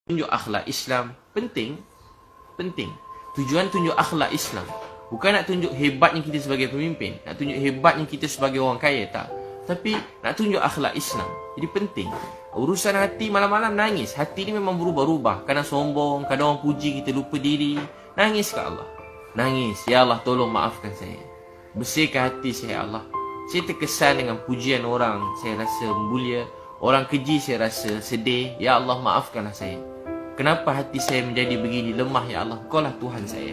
tunjuk akhlak Islam penting. Tujuan tunjuk akhlak Islam bukan nak tunjuk hebatnya kita sebagai pemimpin, nak tunjuk hebatnya kita sebagai orang kaya, tak. Tapi nak tunjuk akhlak Islam. Jadi penting. Urusan hati, malam-malam nangis. Hati ni memang berubah-ubah. Kadang sombong, kadang orang puji kita lupa diri. Nangis ke Allah. Nangis. Ya Allah, tolong maafkan saya. Bersihkan hati saya, Allah. Saya terkesan dengan pujian orang, saya rasa mulia. Orang keji saya rasa sedih. Ya Allah, maafkanlah saya. Kenapa hati saya menjadi begini lemah, ya Allah? Kau lah Tuhan saya.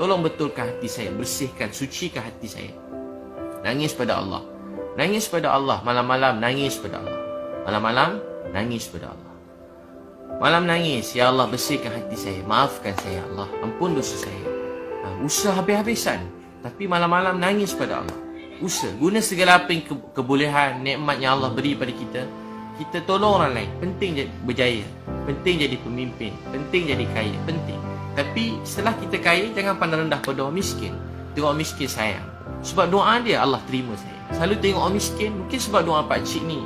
Tolong betulkan hati saya. Bersihkan, sucikan hati saya. Nangis pada Allah. Nangis pada Allah. Malam-malam nangis pada Allah. Malam-malam nangis pada Allah. Malam nangis. Ya Allah, bersihkan hati saya. Maafkan saya, Allah. Ampun dosa saya. Usaha habis-habisan. Tapi malam-malam nangis pada Allah. Usaha. Guna segala apa yang kebolehan, nikmat yang Allah beri pada kita. Kita tolong orang lain. Penting jadi berjaya. Penting jadi pemimpin. Penting jadi kaya. Penting. Tapi setelah kita kaya, jangan pandang rendah pada orang miskin. Tengok orang miskin sayang. Sebab doa dia, Allah terima saya. Selalu tengok orang miskin. Mungkin sebab doa pakcik ni,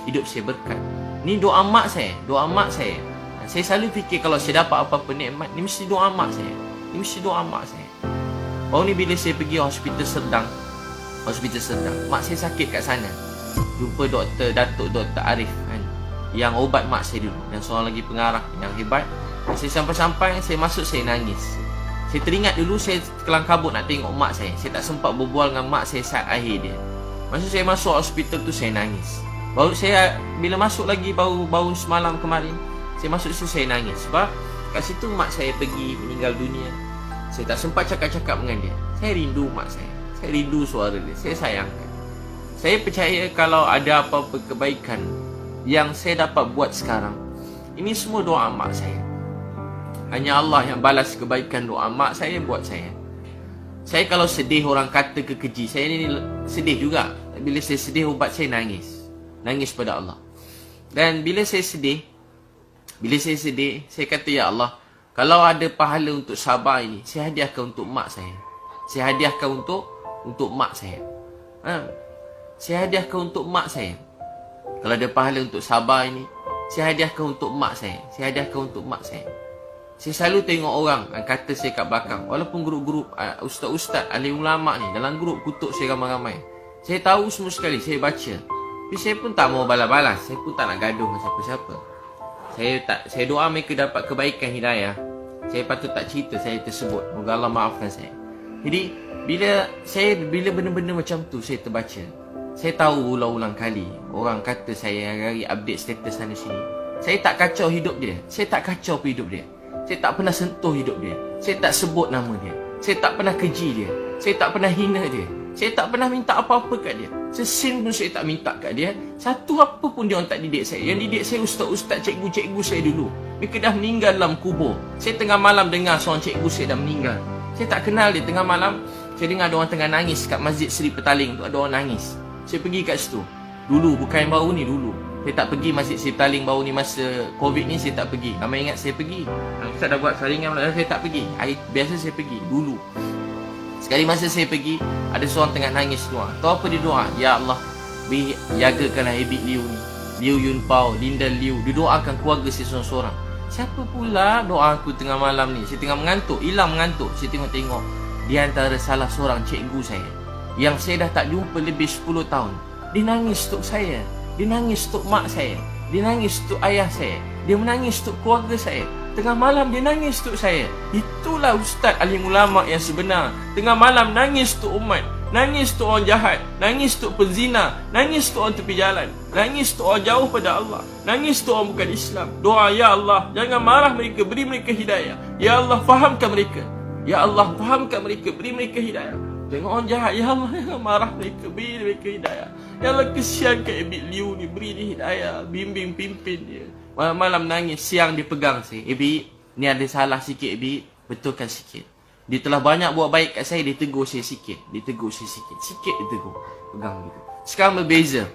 hidup saya berkat. Ni doa mak saya. Doa mak saya. Saya selalu fikir kalau saya dapat apa-apa nikmat, ni mesti doa mak saya. Ni mesti doa mak saya. Baru ni bila saya pergi hospital Serdang, mak saya sakit kat sana. Jumpa Datuk Dr. Arif kan, yang obat mak saya dulu, dan seorang lagi pengarah yang hebat. Saya sampai-sampai, saya masuk, saya nangis. Saya teringat dulu saya kelang kabut nak tengok mak saya. Saya tak sempat berbual dengan mak saya saat akhir dia. Masa saya masuk hospital tu, saya nangis. Baru saya, bila masuk lagi, baru semalam kemarin, saya masuk situ, saya nangis. Sebab kat situ mak saya pergi meninggal dunia. Saya tak sempat cakap-cakap dengan dia. Saya rindu mak saya. Saya rindu suara dia. Saya sayangkan. Saya percaya kalau ada apa-apa kebaikan yang saya dapat buat sekarang, ini semua doa mak saya. Hanya Allah yang balas kebaikan doa mak saya buat saya. Saya kalau sedih orang kata kekeji, saya ni sedih juga. Bila saya sedih, ubat saya nangis. Nangis pada Allah. Dan bila saya sedih, saya kata, ya Allah, kalau ada pahala untuk sabar ini, saya hadiahkan untuk mak saya. Saya hadiahkan untuk mak saya. Saya hadiahkan untuk mak saya. Kalau ada pahala untuk sabar ini, saya hadiahkan untuk mak saya. Saya hadiahkan untuk mak saya. Saya selalu tengok orang kata saya kat belakang. Walaupun grup-grup ustaz-ustaz, alim ulama ni, dalam grup kutuk saya ramai-ramai. Saya tahu semua sekali, saya baca. Tapi saya pun tak mau balas-balas. Saya pun tak nak gaduh dengan siapa-siapa. Saya doa mereka dapat kebaikan hidayah. Saya patut tak cerita saya tersebut. Moga Allah maafkan saya. Jadi bila benda-benda macam tu saya terbaca, saya tahu ulang-ulang kali orang kata saya hari-hari update status sana sini. Saya tak kacau hidup dia. Saya tak kacau hidup dia. Saya tak pernah sentuh hidup dia. Saya tak sebut nama dia. Saya tak pernah keji dia. Saya tak pernah hina dia. Saya tak pernah minta apa-apa kat dia. Sesin pun saya tak minta kat dia. Satu apa pun dia orang tak didik saya. Yang didik saya ustaz-ustaz, cikgu-cikgu saya dulu. Mereka dah meninggal dalam kubur. Saya tengah malam dengar seorang cikgu saya dah meninggal. Saya tak kenal dia. Tengah malam saya dengar ada orang tengah nangis kat Masjid Seri Petaling tu. Ada orang nangis. Saya pergi kat situ. Dulu, bukan yang baru ni, dulu. Saya tak pergi Masjid Seri Petaling baru ni masa Covid ni, saya tak pergi. Ramai ingat saya pergi. Ustaz dah buat saringan, saya tak pergi. Biasa saya pergi dulu. Sekali masa saya pergi, ada seorang tengah nangis doa. Tahu apa dia doa? Ya Allah, jagakanlah Abid Liu ni, Liu Yun Pao, Linda Liu. Dia doakan keluarga saya seorang-seorang. Siapa pula doa aku tengah malam ni? Saya tengah mengantuk, hilang mengantuk. Saya tengok-tengok, di antara salah seorang cikgu saya yang saya dah tak jumpa lebih 10 tahun. Dia nangis untuk saya. Dia nangis untuk mak saya. Dia nangis untuk ayah saya. Dia menangis untuk keluarga saya. Tengah malam dia nangis untuk saya. Itulah ustaz alim ulama yang sebenar. Tengah malam nangis untuk umat. Nangis untuk orang jahat. Nangis untuk penzina. Nangis untuk orang tepi jalan. Nangis untuk orang jauh pada Allah. Nangis untuk orang bukan Islam. Doa, ya Allah, jangan marah mereka, beri mereka hidayah. Ya Allah, fahamkan mereka. Ya Allah, fahamkan mereka, beri mereka hidayah. Tengok orang jahat, ya Allah, jangan marah mereka, beri mereka hidayah. Ya Allah, kesian ke Abid Liu ni, beri dia hidayah, bimbing, pimpin dia. Malam-malam nangis, siang dia pegang saya. Abid, ni ada salah sikit Abid, betulkan sikit. Dia telah banyak buat baik kat saya, dia tegur saya sikit. Dia tegur saya sikit. Sikit dia tegur. Pegang gitu. Sekarang berbeza.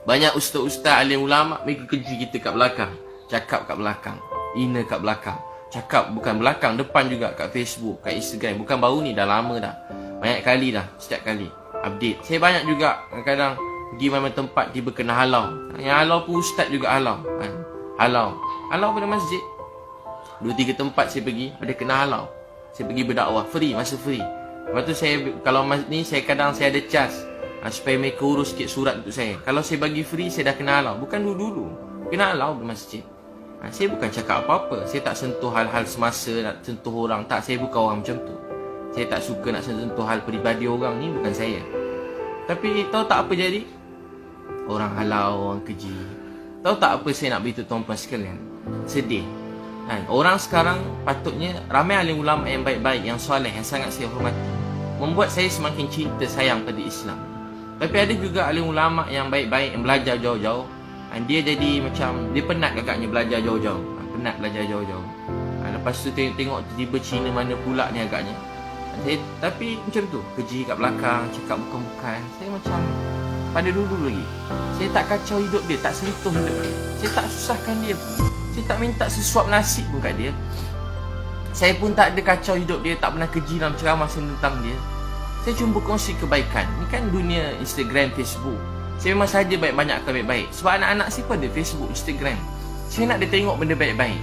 Banyak ustaz-ustaz, alim ulama, mereka keji kita kat belakang. Cakap kat belakang. Hina kat belakang. Cakap bukan belakang, depan juga kat Facebook, kat Instagram. Bukan baru ni, dah lama dah. Banyak kali dah, setiap kali update. Saya banyak juga kadang-kadang pergi mana tempat tiba kena halau. Yang halau pun ustaz juga halau. Halau pada masjid. 2-3 tempat saya pergi, ada kena halau. Saya pergi berdakwah, free, masa free. Lepas tu saya, kalau ni saya kadang saya ada cas supaya mereka urus sikit surat untuk saya. Kalau saya bagi free, saya dah kena halau. Bukan dulu-dulu, kena halau di masjid. Saya bukan cakap apa-apa. Saya tak sentuh hal-hal semasa, nak sentuh orang. Tak, saya bukan orang macam tu. Saya tak suka nak sentuh hal peribadi orang, ni bukan saya. Tapi tahu tak apa jadi? Orang halau, orang keji. Tahu tak apa saya nak beritahu tuan-tuan sekalian? Sedih kan? Orang sekarang patutnya ramai alim ulama yang baik-baik, yang soleh, yang sangat saya hormati, membuat saya semakin cinta sayang pada Islam. Tapi ada juga alim ulama yang baik-baik, yang belajar jauh-jauh, dia jadi macam, dia penat agaknya belajar jauh-jauh. Penat belajar jauh-jauh. Lepas tu tengok tiba Cina mana pula ni agaknya. Tapi macam tu, keji kat belakang, cakap bukan-bukan. Saya macam pada dulu lagi. Saya tak kacau hidup dia, tak sentuh hidup dia. Saya tak susahkan dia pun. Saya tak minta sesuap nasi pun kat dia. Saya pun tak ada kacau hidup dia, tak pernah keji dalam ceramah tentang dia. Saya cuma berkongsi kebaikan. Ni kan dunia Instagram, Facebook. Saya memang saja banyak-banyakkan baik-baik. Sebab anak-anak saya pun ada Facebook, Instagram. Saya nak dia tengok benda baik-baik.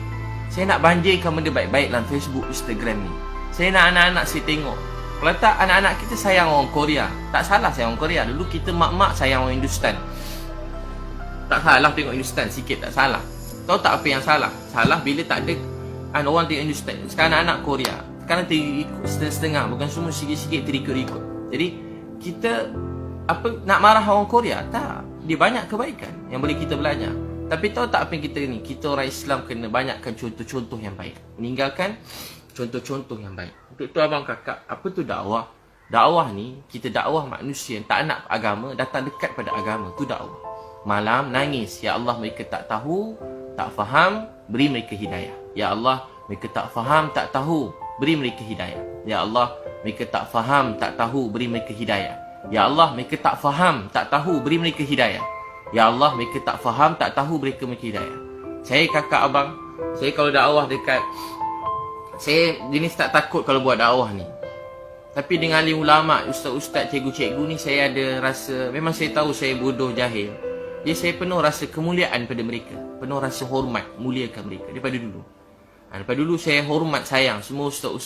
Saya nak banjirkan benda baik-baik dalam Facebook, Instagram ni. Saya nak anak-anak saya tengok. Kalau tak, anak-anak kita sayang orang Korea. Tak salah sayang orang Korea. Dulu kita mak-mak sayang orang Hindustan. Tak salah tengok Hindustan sikit, tak salah. Tahu tak apa yang salah? Salah bila tak ada orang tengok Hindustan. Sekarang anak Korea, sekarang terikut setengah-setengah, bukan semua sikit-sikit terikut-ikut. Jadi kita nak marah orang Korea? Tak. Dia banyak kebaikan yang boleh kita belajar. Tapi tahu tak apa yang kita ni? Kita orang Islam kena banyakkan contoh-contoh yang baik. Meninggalkan contoh-contoh yang baik. Untuk tu abang kakak, apa tu dakwah? Dakwah ni, kita dakwah manusia yang tak nak agama, datang dekat pada agama. Tu dakwah. Malam nangis, ya Allah mereka tak tahu, tak faham, beri mereka hidayah. Ya Allah, mereka tak faham, tak tahu, beri mereka hidayah. Ya Allah, mereka tak faham, tak tahu, beri mereka hidayah. Ya Allah, mereka tak faham, tak tahu, beri mereka hidayah. Ya Allah, mereka tak faham, tak tahu, beri mereka hidayah. Saya kakak abang, saya kalau dakwah dekat, saya jenis tak takut kalau buat dakwah ni. Tapi dengan alim ulama, ustaz-ustaz, cikgu-cikgu ni, saya ada rasa, memang saya tahu saya bodoh, jahil. Jadi saya penuh rasa kemuliaan pada mereka, penuh rasa hormat, muliakan mereka daripada dulu. Daripada dulu saya hormat, sayang semua ustaz-ustaz